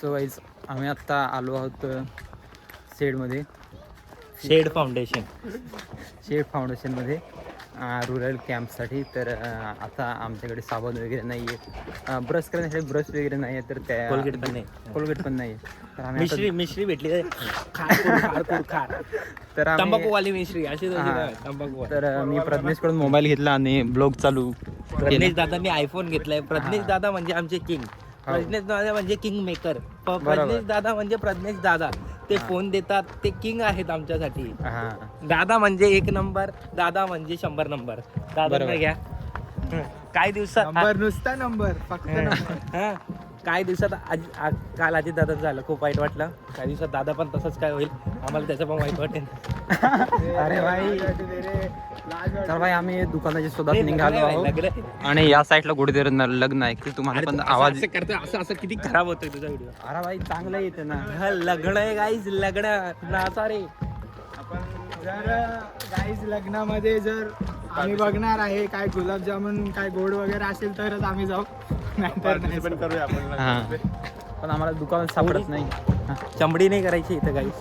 So guys आम्ही आत्ता आलो आहोत शेडमध्ये, शेड फाउंडेशनमध्ये रुरल कॅम्पसाठी. तर आता आमच्याकडे साबण वगैरे नाही आहे, ब्रश करण्यासाठी ब्रश वगैरे नाही आहे, तर त्या कोलगेट पण नाही आहे. तर आम्ही मिश्री भेटली तर तंबाखूवाली मिश्री अशी तंबाखू. तर मी प्रज्ञेशकडून मोबाईल घेतला आणि ब्लॉग चालू. प्रज्ञेश दादांनी आयफोन घेतलाय. प्रज्ञेश दादा म्हणजे आमचे किंग. प्रज्ञेश दादा म्हणजे किंग मेकर. प्रज्ञेश दादा म्हणजे प्रज्ञेश दादा. ते फोन देतात, ते किंग आहेत आमच्यासाठी. दादा म्हणजे 1 नंबर, दादा म्हणजे 100 नंबर. दादा घ्या. काही दिवसात नंबर नुसता नंबर फक्त नंबर. काही दिवसात काल आधी दादा झालं, खूप वाईट वाटलं. काही दिवसात दादा पण तसंच काय होईल, आम्हाला त्याचं पण वाईट वाटेल. अरे भाई, तर भाई आम्ही दुकानाच्या शोधात निघालो आहोत आणि या साईडला कुठेतरी लग्न आहे की तुम्हाला पण आवाज करतोय असं किती खराब होतोय तुझा व्हिडिओ. अरे भाई चांगलं येते ना. लग्न आहे गाईज, लग्न नाचा रे. आपण जर गाईज लग्नामध्ये जर आम्ही बघणार आहे काय गुलाबजामुन काय गोड वगैरे असेल तरच आम्ही जाऊ, नाहीतर नाही. पण करूया आपण. पण आम्हाला दुकानात सापडत नाही. चमडी नाही करायची इथं गाईज,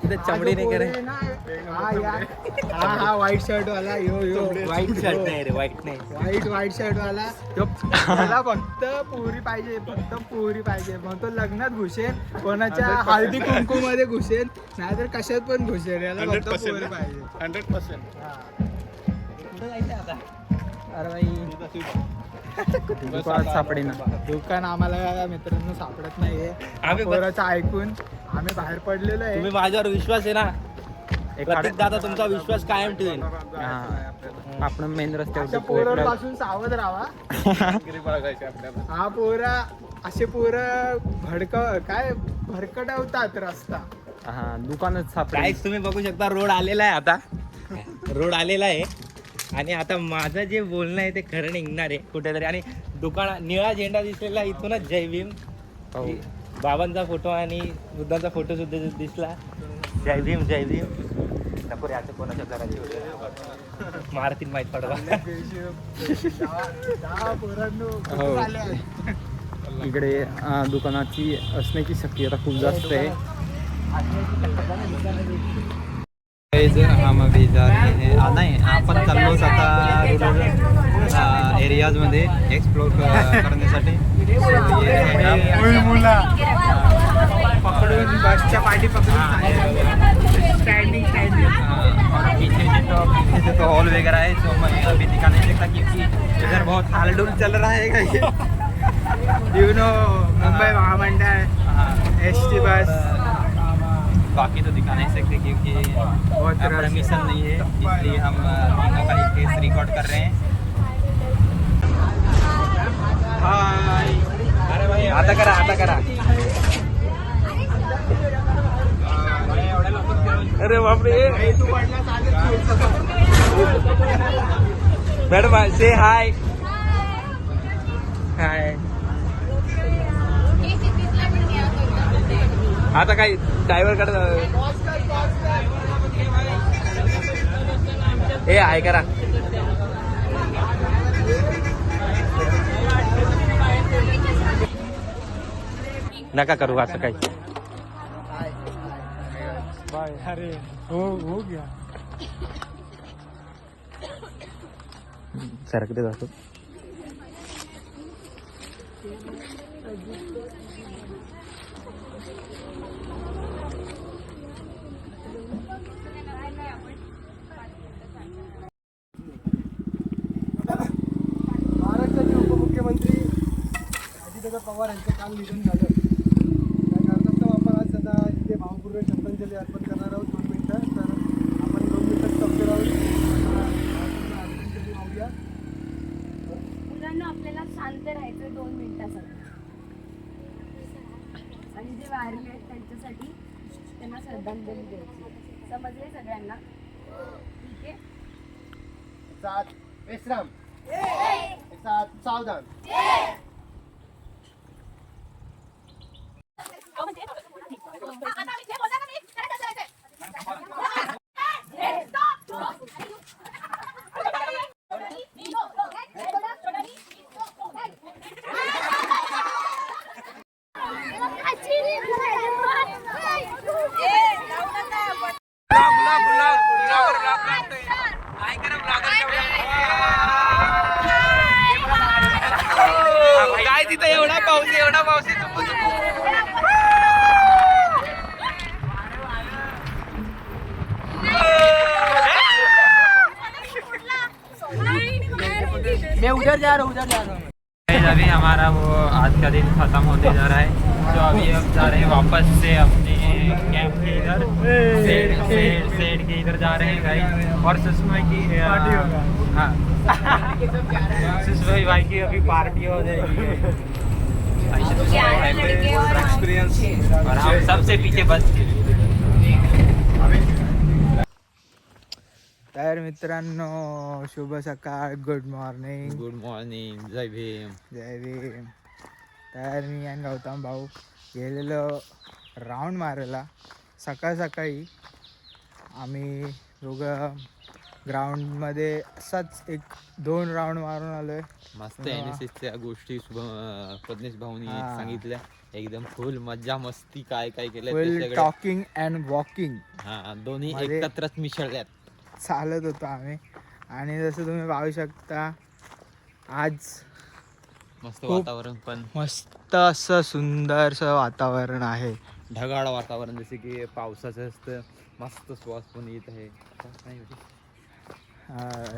इथं चमडी नाही करायची. हा व्हाईट शर्ट वाला यो व्हाईट शर्ट नाही रे, व्हाईट नाही, व्हाईट शर्ट वाला त्याला फक्त पोरी पाहिजे, फक्त पोरी पाहिजे. मग तो लग्नात घुसेल, कोणाच्या हळदी कुंकू मध्ये घुसेल, नाहीतर कशात पण घुसेल. याला फक्त पोरी पाहिजे 100%. अरे भाई दुकानात सापडे ना. दुकान आम्हाला मित्रांनो सापडत नाहीये. पोराचं ऐकून आम्ही बाहेर पडलेलो आहे. तुम्ही माझ्यावर विश्वास आहे ना, प्रतीक दादा तुमचा विश्वास कायम ठेवेल. आपण मेन रस्त्यावर पोरांपासून सावध राहा. हा पोरा असे पोरं भरकटवतात रस्ता. दुकानात सापडे. काहीच तुम्ही बघू शकता, रोड आलेला आहे. आता रोड आलेला आहे आणि आता माझं जे बोलणं आहे ते खरं निघणार आहे कुठेतरी. आणि दुकान निळा झेंडा दिसलेला इथूनच जय भीम, बाबांचा फोटो आणि बुद्धांचा फोटो सुद्धा दिसला. जय भीम जय भीम. नको रे, आता कोणाच्या घराची मारतील माहीत पडवा. इकडे दुकानाची असण्याची शक्यता खूप जास्त आहे. हम अभी जा रहे हैं, नाही आपण चाललो आता रुरल एरियाजमध्ये एक्सप्लोर करण्यासाठी. पकडून बसच्या पाठी पकडून स्टँडिंग पीछे तो हॉल वगैरह है, सो मैं अभी दिखा नहीं सकता क्योंकि इधर बहुत हालडुल चल रहा है. यू नो मुंबई महामंडळ, ST बस. बाकी तो दिखा नहीं सकते क्योंकि परमिशन नहीं है, इसलिए हम तीनों का एक केस रिकॉर्ड कर रहे हैं. हाय. अरे भाई आता करा. अरे बापरे. मॅडम से हाय. आता काय ड्रायव्हर कडे ए हाय करा. नका करू असं काही. अरे हो गया. सरकडे जातो. महाराष्ट्राचे उपमुख्यमंत्री अजितदादा पवार यांचं काल निधन झालं. त्या कारणास्तव आपण आज सध्या इथे भावपूर्वक श्रद्धांजली अर्पण करणार आहोत 2 मिनिटं. तर आपण 2 मिनिटात संपणार आहोत. पाहूया. मुलांना आपल्याला शांत राहायचं 2 मिनिटासाठी, आणि जे वारले आहेत त्यांच्यासाठी त्यांना श्रद्धांजली द्यायची. समजले सगळ्यांना? ठीक आहे. साथ विश्राम, साथ सावधान. अभी हमारा वो आज का दिन खत्म होने जा रहा है, तो अभी हम जा रहे हैं वापस से अपने कैंप के इधर, सेट के इधर जा रहे हैं भाई। और सुषमा की पार्टी होगा। हाँ सुषमा भाई की अभी पार्टी हो जाएगी और हम सबसे पीछे बस। तर मित्रांनो शुभ सकाळ, गुड मॉर्निंग. गुड मॉर्निंग, जय भीम. जय भीम. तर मी आणि गौतम भाऊ गेलेलो राऊंड मारायला सकाळी. आम्ही दोघं ग्राउंडमध्ये असाच 1-2 राऊंड मारून आलोय. मस्त एनएसएसच्या गोष्टी प्रज्ञेश भाऊनी हा. सांगितल्या. एकदम फुल मज्जा मस्ती काय काय केलं फुल टॉकिंग अँड वॉकिंग हा दोन्ही मध्ये- एकत्रच मिसळल्यात. चालत होतो आम्ही. आणि जसं तुम्ही पाहू शकता आज मस्त खूप वातावरण पण मस्त असं सुंदरसं वातावरण आहे. ढगाळ वातावरण जसे की पावसाचं असतं. मस्त श्वास पण येत आहे.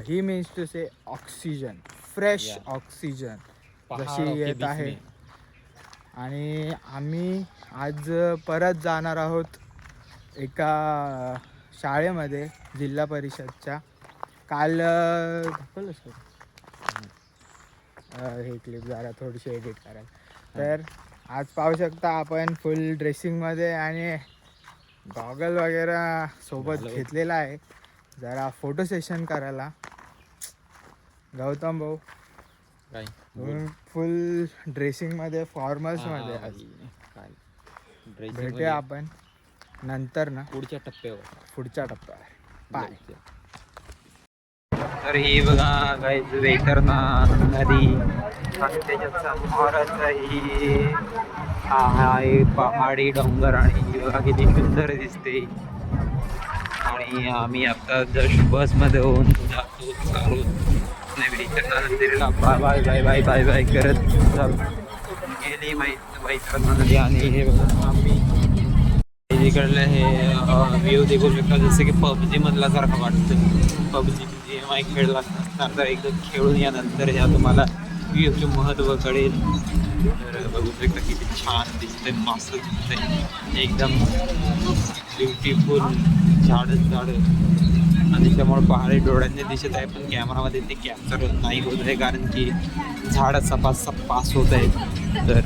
ही means to say oxygen, fresh Yeah. Oxygen पहाडों जशी के येत बीच आहे. में. आणि आम्ही आज परत जाणार आहोत एका शाळेमध्ये, जिल्हा परिषदच्या. काल दाखवलं सर हे क्लिप जरा थोडीशी एडिट करायला. तर आज पाहू शकता आपण फुल ड्रेसिंगमध्ये आणि गॉगल वगैरे सोबत झालं. घेतलेला आहे जरा फोटो सेशन करायला. गौतम भाऊ काय फुल ड्रेसिंगमध्ये, फॉर्मल्समध्ये हा, आज काय ड्रेसिंग भेटूया मध्ये आपण नंतर ना पुढच्या टप्प्यावर. पुढच्या टप्प्यावर. बाय. तर ही बघा काही वेटरना नदी आणि त्याच्यात समोरच ही हा एक पहाडी डोंगर आणि ही बघा किती सुंदर दिसते. आणि आम्ही आता जस्ट बसमध्ये होऊन जातो वेटरना नदीला bye bye bye bye bye bye करत गेली वैतरणा नदी. आणि हे बघा आम्ही इकडलं हे व्ह्यू देखू शकता. जसं की पबजी मधला सारखं वाटतं. पबजी गेम आहे खेळला तर एकदम खेळून यानंतर ह्या तुम्हाला व्ह्यूचे महत्त्व कळेल. तर बघू शकता किती छान दिसतंय, मस्त दिसतंय, एकदम ब्युटिफुल झाडं आणि त्यामुळे पहाडी डोळ्यांनी दिसत आहे. पण कॅमेरामध्ये ते कॅप्चर नाही होत आहे कारण की झाडं सपासप पास होत आहेत. तर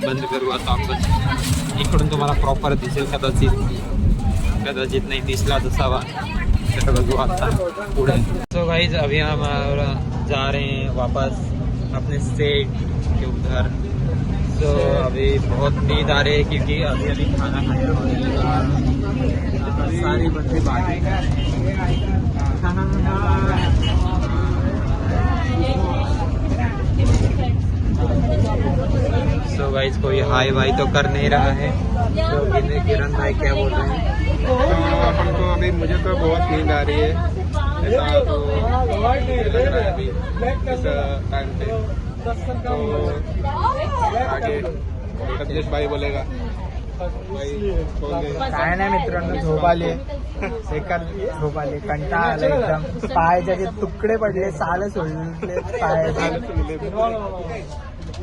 बंद करू आता आपण. इकडून तुम्हाला प्रॉपर दिसेल कदाचित नाही दिसला तसावा. तर बघू आता पुढे. सो गाइस अभी हम जा रहे हैं वापस अपने सेट के उधर. तो अभी बहुत नींद आ रही है क्योंकि अभी खाना खाया. सारी बच्चे बातें कर रहे हैं. सो गाइस कोई हाई वाई तो कर नहीं रहा है. तो किरण भाई क्या बोल रहे हैं? अपन को अभी मुझे तो बहुत नींद आ रही है. ऐसा तो लग रहा है अभी इस टाइम पे. तो आगे प्रज्ञेश भाई बोलेगा. काय नाही मित्रांनो, झोप आली. झोप आली, कंटाळा आला एकदम. पायाचे तुकडे पडले, साल सोडले पायाचे.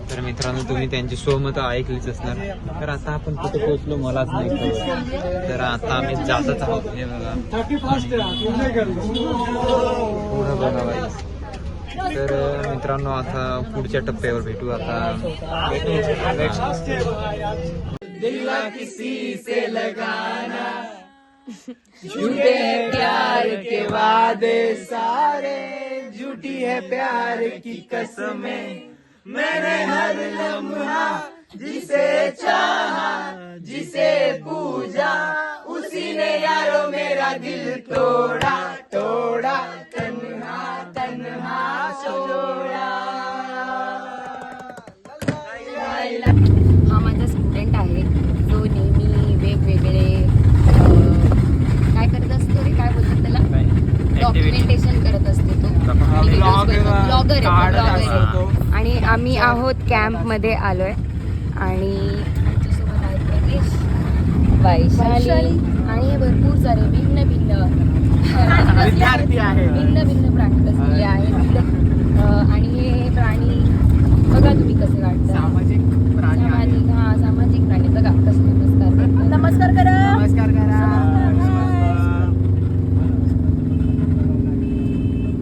तर मित्रांनो तुम्ही त्यांची सोमत ऐकलीच असणार. तर आता आपण कुठे पोहोचलो मलाच नाही कळत. तर आता आम्ही जातच आहोत. हे बघा पुढं बघा बाई. तर मित्रांनो आता पुढच्या टप्प्यावर भेटू. आता झूठे प्यार के वादे सारे, झूठी है प्यार की कसमें. मैंने हर लम्हा जिसे चाहा, जिसे पूजा, उसी ने यारो मेरा दिल तोड़ा. तन्हा तन्हा छोड़ा. हा माझा स्टुडंट आहे जो नेहमी वेगवेगळे काय करत असतो रे, काय बोलतात त्याला, डॉक्युमेंटेशन करत असते तो. ब्लॉगर आहे. आणि आम्ही आहोत कॅम्पमध्ये आलोय आणि आमच्यासोबत आहेत प्रज्ञेश, वैशाली आणि हे भरपूर सारे भिन्न विद्यार्थी आहेत. भिन्न प्रॅक्टिस केले आहेत. आणि हे प्राणी बघा तुम्ही कसे काढता. सामाजिक प्राणी आहे. सामाजिक सामाजिक प्राणी बघा कसे नमस्कार करतात. नमस्कार करा. नमस्कार करा.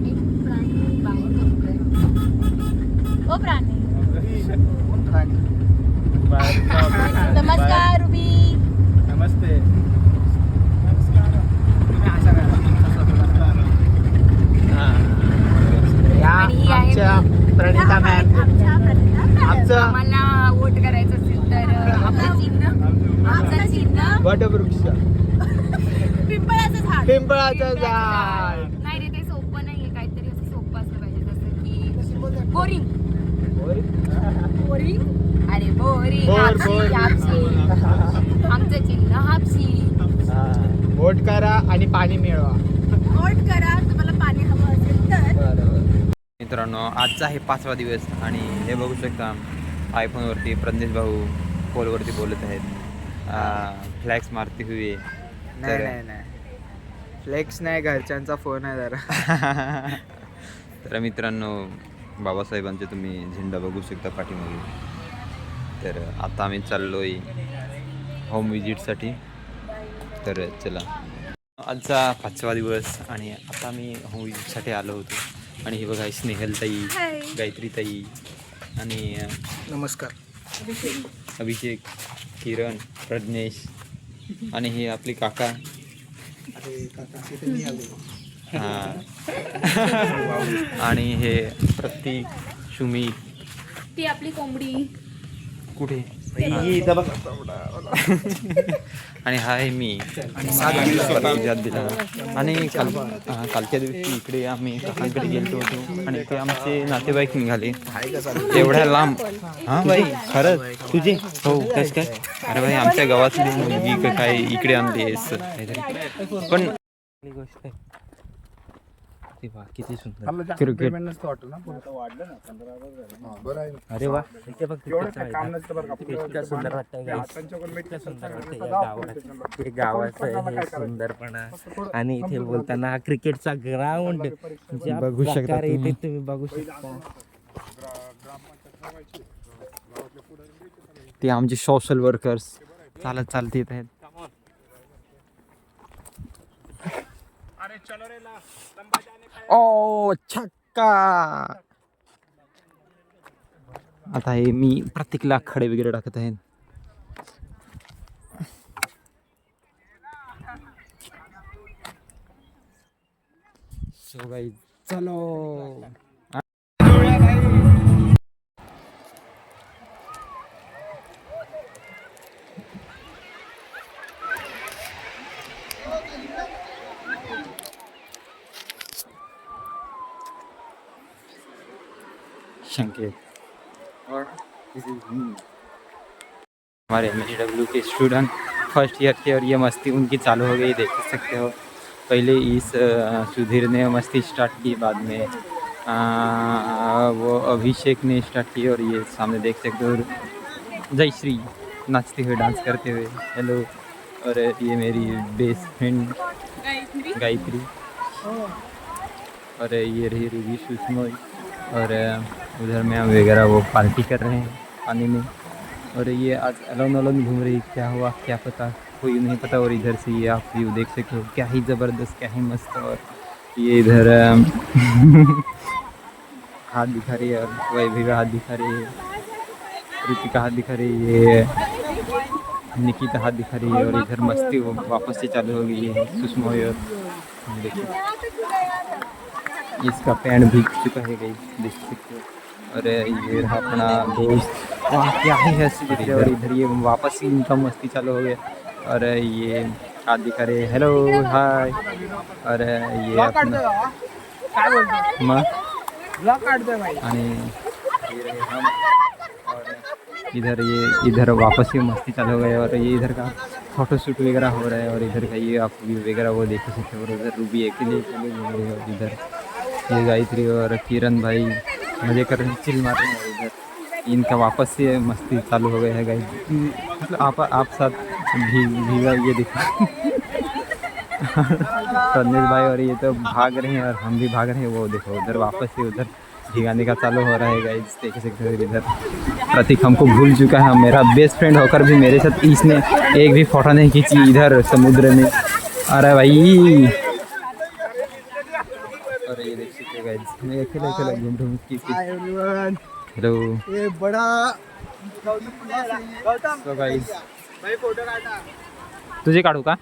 एक प्राणी बाहेर बघतोय. ओ प्राणी नमस्कार रुबी. नमस्ते. तुम्ही अशा करा. या आणि ही आहे आमच्या प्रणिता मॅम. आमचं आम्हाला वोट करायचं असेल तर आमचं चिन्ह वटवृक्ष पिंपळाचं झाड. पिंपळाचं झाड. नाही रे ते सोपं नाहीये. काहीतरी असं सोपं असलं पाहिजे जसं की बोरिंग. बोरिंग अरे बोरिंग. बोर, हापशी बोर. हापशी. आमचं चिन्ह हापशी. वोट करा आणि पाणी मिळवा. वोट करा तुम्हाला पाणी हवं असेल तर. मित्रांनो आजचा आहे 5वा दिवस आणि हे बघू शकता आयफोनवरती प्रज्ञेश भाऊ पोलवरती बोलत आहेत. फ्लॅक्स मारते हुए. नाही फ्लेक्स नाही, घरच्यांचा फोन आहे जरा. तर मित्रांनो बाबासाहेबांचे तुम्ही झेंडा बघू शकता पाठीमागे. तर आता आम्ही चाललोय होम विजिटसाठी. तर चला आजचा 5वा दिवस आणि आता आम्ही होम विजिटसाठी आलो होतो. आणि हे बघा स्नेहलताई, गायत्रीताई आणि नमस्कार. अभिषेक, किरण, प्रज्ञेश आणि हे आपले काका. हां आणि हे प्रतीक, सुमित. ती आपली कोंबडी. कुठे आणि हा आहे मी आणि दिला. आणि कालच्या दिवशी इकडे आम्ही काकांकडे गेलो होतो आणि ते आमचे नातेवाईक निघाले एवढ्या लांब. हां बाई खरंच तुझे हो कसं काय. अरे भाई आमच्या गावातली मुलगी काय इकडे आणली आहेस. पण गोष्ट आहे किती सुंदर क्रिकेट. अरे वा बघ इतकं सुंदर वाटतंय इतकं सुंदर वाटतंय गावाचं हे सुंदरपणा. आणि इथे बोलताना हा क्रिकेटचा ग्राउंड बघू शकता इथे तुम्ही बघू शकता. ते आमचे सोशल वर्कर्स चालत येत आहेत. ओ छक्का. आता हे मी प्रत्येकला खडे वगैरे टाकत आहे. सो गाइस चलो. संकेत और दिस इज मी. हमारे MHW के स्टूडेंट फर्स्ट ईयर के और ये मस्ती उनकी चालू हो गई देख सकते हो. पहले इस सुधीर ने मस्ती स्टार्ट की, बाद में वो अभिषेक ने स्टार्ट की और ये सामने देख सकते हो जय श्री नाचते हुए डांस करते हुए. हेलो. और ये मेरी बेस्ट फ्रेंड गायत्री और ये रही रूबी सुषमोई. और उधर में हम वगैरह वो पार्टी कर रहे हैं पानी में. और ये आज अलोन घूम रही. क्या हुआ क्या पता, कोई नहीं पता. और इधर से ये आप व्यू देख सकते हो, क्या ही ज़बरदस्त, क्या ही मस्त. और ये इधर हाथ दिखा रही है और वैभवी हाथ दिखा रही है, कृतिका हाथ दिखा रही है, ये निकिता हाथ दिखा रही है. और इधर मस्ती वापस से चालू हो गई है. सुषमा और देखिए इसका पैंट भीग चुका है गई देख सकते हो. और ये रहा अपना दोस्त. वाह क्या ही हंसी दिख रही है. और इधर ये वापस ही इनका मस्ती चालू हो गया. और ये हाथ दिखा रहे हेलो हाय. और ये अपना आणि हम. और इधर वापस ही मस्ती चालू हो गया. और ये इधर का फोटोशूट वगैरह हो रहा है. और इधर का ये आप व्यू वगैरह वो देख सकते हो. और उधर रूबी अकेले घूम रही है. और इधर ये गायत्री और किरण भाई मजे कर रहे हैं, चिल मार रहे हैं. इधर इनका वापस से मस्ती चालू हो गया है गाइस. मतलब आप साथ भीगा ये देखो प्रज्ञेश भाई. और ये तो भाग रहे हैं और हम भी भाग रहे हैं. वो देखो उधर वापस से उधर भीगाने का चालू हो रहा है गाइस, देख सकते हो इधर। प्रतीक हमको भूल चुका है, मेरा बेस्ट फ्रेंड होकर भी मेरे साथ इसने एक भी फोटो नहीं खींची इधर समुद्र में। अरे भाई, अरे ये देख सकते हो गाइस, मैं अकेला अकेला घूम रहा हूँ। हाय एवरीवन, हेलो ये बड़ा तो गाइस, तुझे काढू का?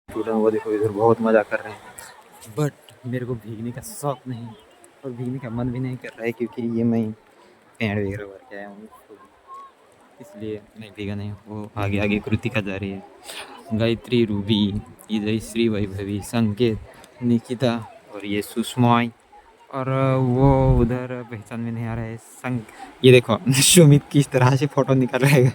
वो देखो इधर बहुत मजा कर रहे हैं, बट मेरे को भीगने का शौक नहीं और भीगने का मन भी नहीं कर रहा है, क्योंकि ये मैं पेड़ वगैरह भर के आया हूँ, इसलिए नहीं भीगा नहीं। वो आगे आगे कृतिका जा रही है, गायत्री, रूबी, जयश्री, वैभवी, संकेत, निकिता और ये सुषमाई, और वो उधर पहचान में नहीं आ रहा है ये देखो सुमित किस तरह से फोटो निकाल रहा है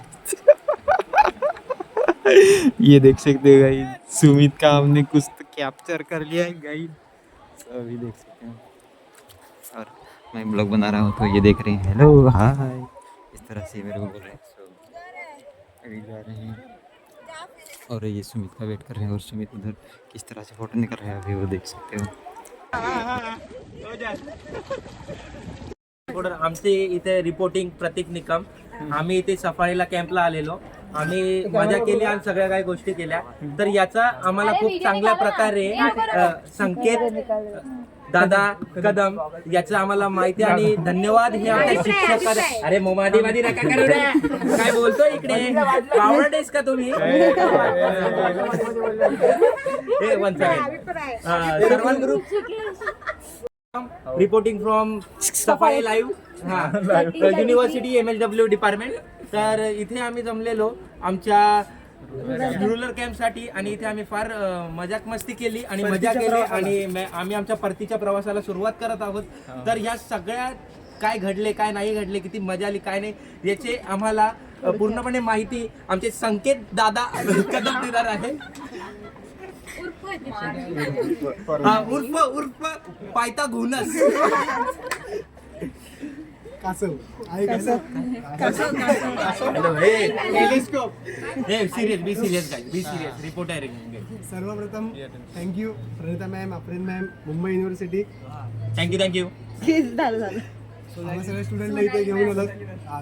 ये देख सकते हो गाइस, सुमित का हमने कुछ तो कैप्चर कर लिया है गाइस, अभी देख सकते हैं। और मैं ब्लॉग बना रहा हूँ तो ये देख रहे हैं, हेलो हाय, इस तरह से मेरे को बोल रहे हैं। अभी जा रहे हैं और ये सुमित का वेट कर रहे हैं, और सुमित उधर किस तरह से फोटो निकल रहा है अभी वो देख सकते हो। आमचे इथे रिपोर्टिंग प्रतीक निकम, आम्ही इथे सफारीला कॅम्पला आलेलो, आम्ही मजा केली आणि सगळ्या काही गोष्टी केल्या। तर याचा आम्हाला खूप चांगल्या प्रकारे संकेत दादा कदम याचं आम्हाला माहिती आणि धन्यवाद हे आमच्या शिक्षक। अरे मोमादी मादी नका करू रे, काय बोलतो इकडे, आवडतेस का तुम्ही? हे वन सेकंड, सर्वान group reporting from safari live, university MSW department. तर इथे आम्ही जमलेलो आमच्या रुरल कॅम्पसाठी, आणि इथे आम्ही फार मजाक मस्ती केली आणि मजा केली, आणि आम्ही आमच्या परतीच्या प्रवासाला सुरुवात करत आहोत। तर ह्या सगळ्या काय घडले, काय नाही घडले, किती मजा आली, काय नाही, याचे आम्हाला पूर्णपणे माहिती आमचे संकेत दादा कदम देणार आहे, उर्फ पायता घुनस। कासव आहे, कासव serious, be serious guys, be serious, reporter. सर्वप्रथम thank you Pranita ma'am, Afreen ma'am, Mumbai university, thank you. आम्हा सगळ्या स्टुडंटला इथे घेऊन आलं।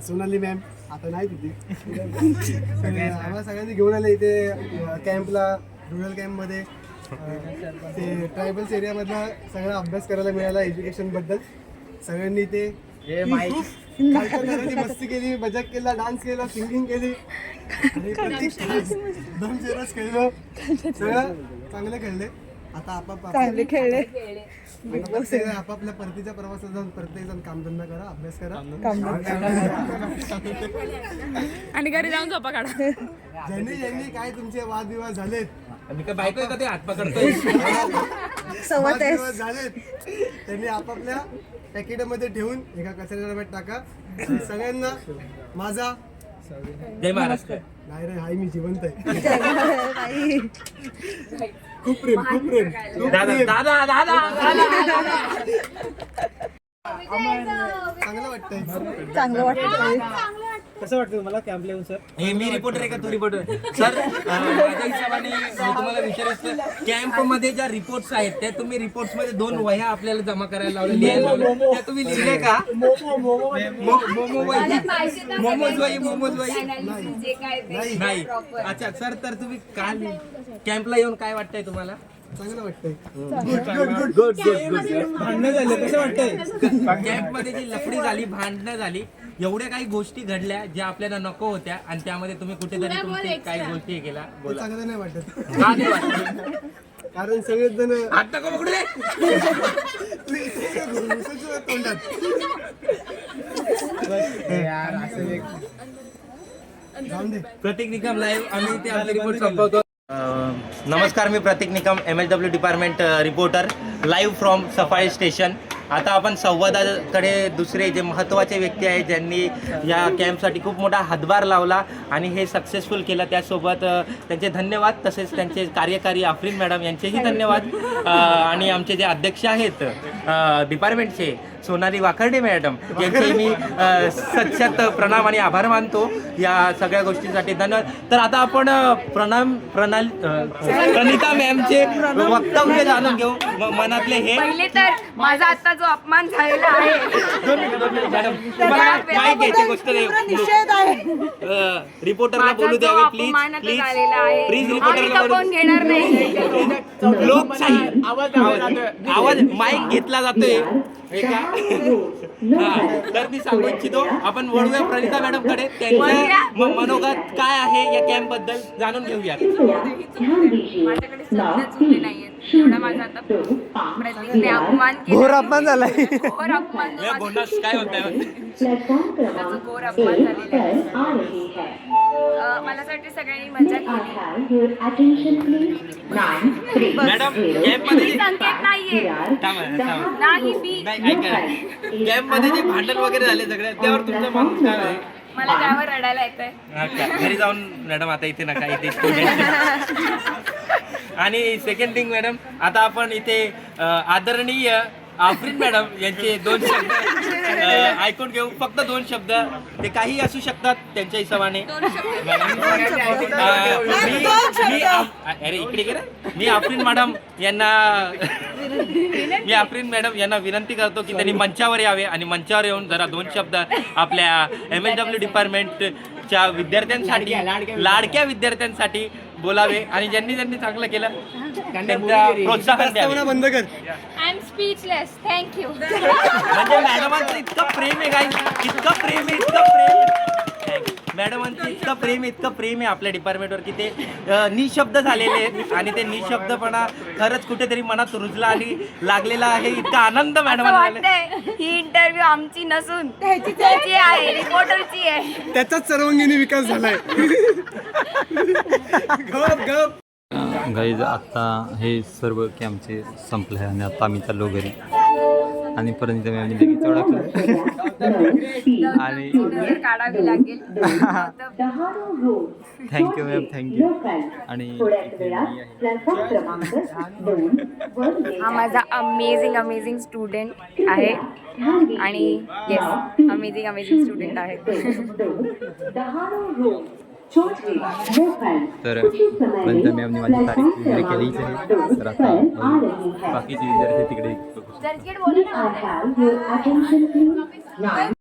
सोनाली मॅम आता नाही तिथे, आम्हाला सगळ्यांनी घेऊन आलं इथे कॅम्पला, रुरल कॅम्पमध्ये। ते ट्रायबल्स एरियामधला सगळा अभ्यास करायला मिळाला एज्युकेशनबद्दल। सगळ्यांनी ते मस्ती केली, मजाक केला, डान्स केला, सिंगिंग केली, आणि प्रत्येक दम जेरस खेळलो, सगळं चांगले खेळले। आता आपापल्या परतीच्या प्रवासात जाऊन प्रत्येक जण कामधंदा करा, अभ्यास करा आणि घरी जाऊन झोपा काढा। ज्यांनी काय तुमचे वादविवाद झालेत, मी काय बायको का ते हात पकडतोय, वादविवाद झालेत, त्यांनी आपापल्या पॅकेटमध्ये ठेवून एका कचऱ्याच्या डब्यात टाका। सगळ्यांना माझा जय महाराष्ट्र। नाही रे, हाय मी जिवंत आहे, खूप प्रेम, खूप प्रेम, खूप दादा प्रेम। दादा दादा चांगलं वाटतंय। कसं वाटतं तुम्हाला कॅम्प येऊन सर? हे मी रिपोर्टर आहे का तू रिपोर्टर? सर माझ्या हिशोबाने मी तुम्हाला विचारायचं, कॅम्प मध्ये ज्या रिपोर्ट्स आहेत त्या तुम्ही रिपोर्ट्स मध्ये 2 वह्या आपल्याला जमा करायला लावल्या, लिहायला लावल्या, त्या तुम्ही लिहिले का? मोमोज वही नाही। अच्छा सर, तर तुम्ही काल कॅम्पला येऊन काय वाटतंय तुम्हाला? चांगलं वाटतंय। गुड। भांडणं झाले, कसं वाटतंय? कॅम्प मध्ये जी लफडी झाली, भांडणं झाली, एवढ्या काही गोष्टी घडल्या ज्या आपल्याला नको होत्या, आणि त्यामध्ये तुम्ही कुठेतरी तुमची काही गोष्टी केल्या, बोला। चांगलं नाही वाटत, का नाही वाटत? कारण सगळेच जण आता का पकडू दे? तोंडात प्रतीक निकम लाईव्ह, आम्ही ते आपले रिपोर्ट संपवतो। नमस्कार, मी Pratik Nikam, MSW department reporter, live from safari station. आता आपण संवादाकडे दुसरे जे महत्त्वाचे व्यक्ती आहेत ज्यांनी या कॅम्पसाठी खूप मोठा हातभार लावला आणि हे सक्सेसफुल केलं, त्यासोबत त्यांचे धन्यवाद, तसेच त्यांचे कार्यकारी अफ्रीन मॅडम यांचेही धन्यवाद, आणि आमचे जे अध्यक्ष आहेत डिपार्टमेंटचे सोनाली वाकर्डे मॅडम यांचे मी सच्चात प्रणाम आणि आभार मानतो या सगळ्या गोष्टींसाठी. धन्यवाद. तर आता आपण प्रणिता मॅमचे वक्तव्य जाणून घेऊ. मनातले हे पहिले तर माझा आता जो अपमान झालेला आहे मॅडम काय घ्यायची गोष्ट रिपोर्टरला बोलू द्यावे प्लीज अपमानाचा प्लीज झालेला आहे प्लीज आम्ही रिपोर्टरला बोलू. खपवून घेणार नाही. लोकशाही आवाज माईक घेतला जातोय एका. हा, तर मी सांगू इच्छितो आपण वळूया प्रणिता मॅडम कडे. त्यांचं मनोगत काय आहे या कॅम्प बद्दल जाणून घेऊया. माझ्याकडे शब्द चुकले नाहीयेत. एवढा माझा आता प्रतीकने अपमान केला. घोर अपमान झालाय. घोर अपमान जो या बोनस काय होत आहे माझा जो घोर अपमान झालेला आहे. मला असं वाटतं सगळ्यांनी मजा केली. मॅडम कॅम्प मध्ये संकेत नाहीये थांबा. नाही मी नाही ऐका कॅम्प मध्ये जे भांडण वगैरे झाले सगळे त्यावर तुमचं मत काय आहे? मला त्यावर रडायला येतंय. अच्छा, घरी जाऊन मॅडम आता इथे नका इथे student. आणि सेकंड थिंग मॅडम आता आपण इथे आदरणीय आफरीन मॅडम यांचे 2 शब्द ऐकून घेऊ. फक्त 2 शब्द ते काही असू शकतात त्यांच्या हिशोबाने. अरे इकडे गेलं. मी आफरीन मॅडम यांना विनंती करतो की त्यांनी मंचावर यावे आणि मंचावर येऊन जरा 2 शब्द आपल्या MSW डिपार्टमेंटच्या विद्यार्थ्यांसाठी लाडक्या विद्यार्थ्यांसाठी बोलावे आणि ज्यांनी चांगलं केलं त्यांना प्रोत्साहन द्यावे. बंद कर. I am speechless. थँक्यू. म्हणजे मॅडमांचं इतकं प्रेम आहे गाईस, इतकं प्रेम आहे मॅडमांचं इतकं प्रेम आहे आपल्या डिपार्टमेंटवर की ते निशब्द झालेले आहेत आणि ते निशब्दपणा खरंच कुठेतरी मनात रुजला आणि लागलेला आहे. इतका आनंद मॅडमांना झाला. वाटतंय ही इंटरव्ह्यू आमची नसून त्याची आहे, रिपोर्टरची आहे. त्याचाच सर्वांगीण विकास झालाय. गप गप. गाईज आत्ता हे सर्व कॅम्पचे संपले आहे आणि आता आम्ही चाललो घरी आणि परत आम्ही लगेच ओळखलं आणि नजर काढावी लागेल. Thank you ma'am thank you. आणि इथे मी आहे. हा माझा अमेझिंग स्टुडंट आहे आणि येस अमेझिंग स्टुडंट आहे. तर प्रणिता मॅमने माझी तारीख वगैरे केलीच आहे. तर आता बाकीचे विद्यार्थी तिकडे बघू शकतो. जर्जगेट बोलू ना.